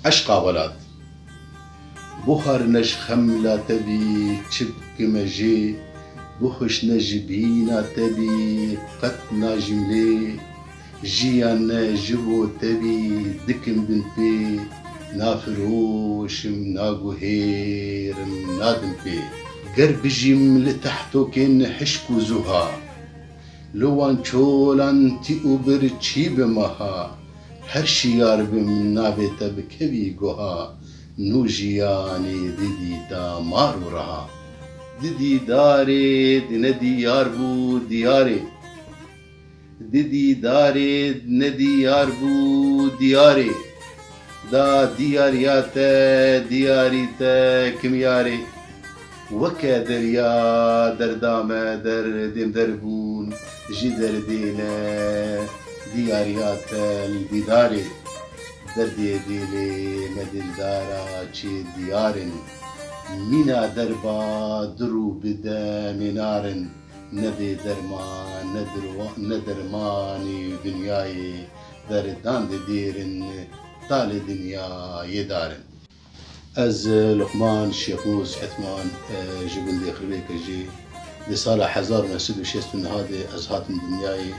عشقا ولاد بخر نج خملا تبي تشبك مجي بخش نجبينا تبي قت ناجملي جيان جبو تبي دكم بن بي نافروش مناغو هير منادم بي قرب جيم لتحتو كن حشكو زها لوان چولان تي اوبر چي بمها هر شيار بم نابت بكبي گوها نو جياني ددي دا مارو رها ددي داري دندي يار بو دياري ددي داري دندي يار بو دياري دا دياريات دياري تا كمياري وكا دريا دردامة در دم دربون جي دردينا دياريات الديداري دردي ديلي مدل دارا چي ديارن مينا دربا درو بدا منارن ندي درمان ندرماني دنياي دردان ديرن طال دنيا يدارن از لقمان الشيخ موس عثمان جبل دي خربيك جي لصالة 1960 هذه از هاتم دنياي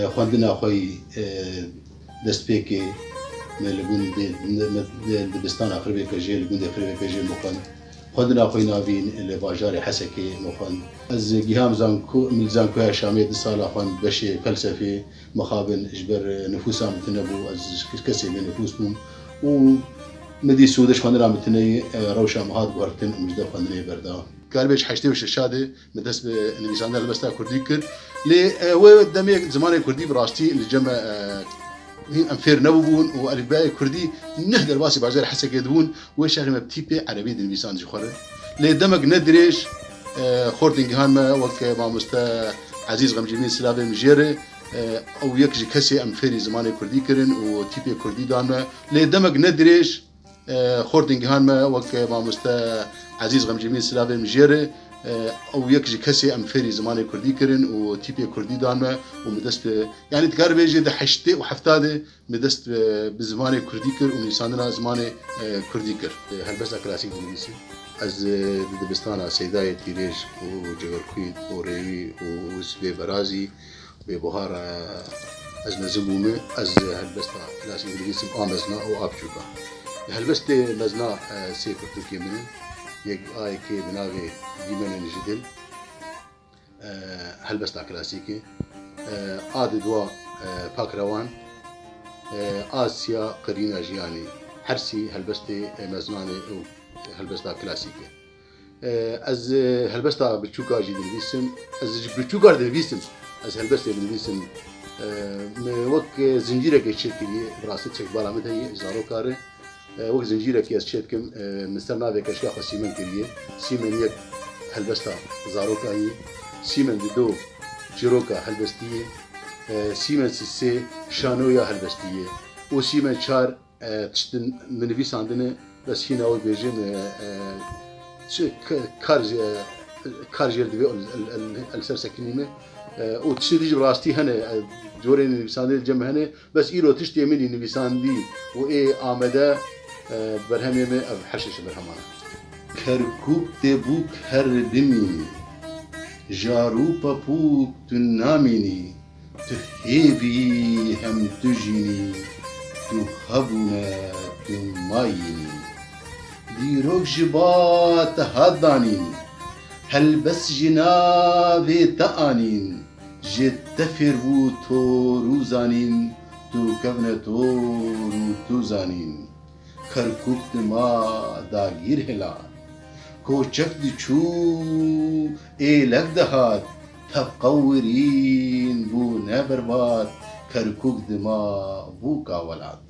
خواندنا خوي دستبيكي لقون دبستان خربيك جي لقون دي خربيك جي مخوان خواندنا خوي نافين اللي باجاري حسكي مخوان از جهام زانكو يا شامي لصالة خوان بشي فلسفي مخابن اجبر نفوسها متنبو از كسي بنفوسهم و مدي سودش خواندنا متني روشا مهات بورتن مجدا خواندني بردا قالبش حشتي وش الشادي مدرس بنيسان البستا كردي كر لي و دمي زمان كردي براستي اللي جمع هين امفير نبون والباقي كردي نهدر باسي باجر حسك يدون وشغل مبتيبي عربي دنيسان جخره لي دمج ندريش خوردين هانما وك ما مستا عزيز غمجمين سلافي مجيري او يكجي كسي امفيري زمان كردي كرن وتيبي كردي دانما لي دمج ندريش خوردين هانما وك ما مستا عزيز غمجمين سلافي مجيري او يكجي كسي امفيري زمان كردي كرن وتيبي كردي دانما ومدست يعني تقارب يجي ده حشتي وحفتاده مدست بزمان كردي كر ونيساننا زمان كردي كر هلبس كلاسيك انجليزي از دبستان سيداي تيريج وجغركويد وريوي وسبي برازي ببهار از نزبومه از هلبستا كلاسيك انجليزي امزنا وابجوكا هلبست مزنا سي كرتوكي من يك اي كي بناوي ديمن جدل هلبستا كلاسيكي عاد دوا باكروان آسيا قرينا جياني حرسي هلبستي مزناني هلبستا كلاسيكي از هلبستا بتشوكا جي دلبيسم از بتشوكا دلبيسم از هلبستا دلبيسم وك زنجيرك الشركي براست شك بالا متهي زارو كاره وك زنجيرك يا شركم مسترنا بك اشياء سيمن كريه سيمن يك هلبستا زارو كاي سيمن دو جيروكا هلبستيه سيمن سي شانويا هلبستيه وسيمن شار تشتن من في ساندنه بس هنا هو بيجين كارجر دبي السرسكنيمه وتشدي براستي هنا جورين نفسان الجمع هنا بس إيرو تشتي مني نفسان دي وإيه آمده برهمي ما حشش برهمانه كركوب تبوك هر دمي جارو بابوك تناميني تهيبي هم تجيني تهبنا تمايني ديروك جبات هادانين هل بس جنابي تآنين جتفر بو تو روزانين تو كفن تو زانين كركوب ما داگير هلا كوچك دي چو اي لك دهات تبقورين بو نبربات كركوب ما بو كاولات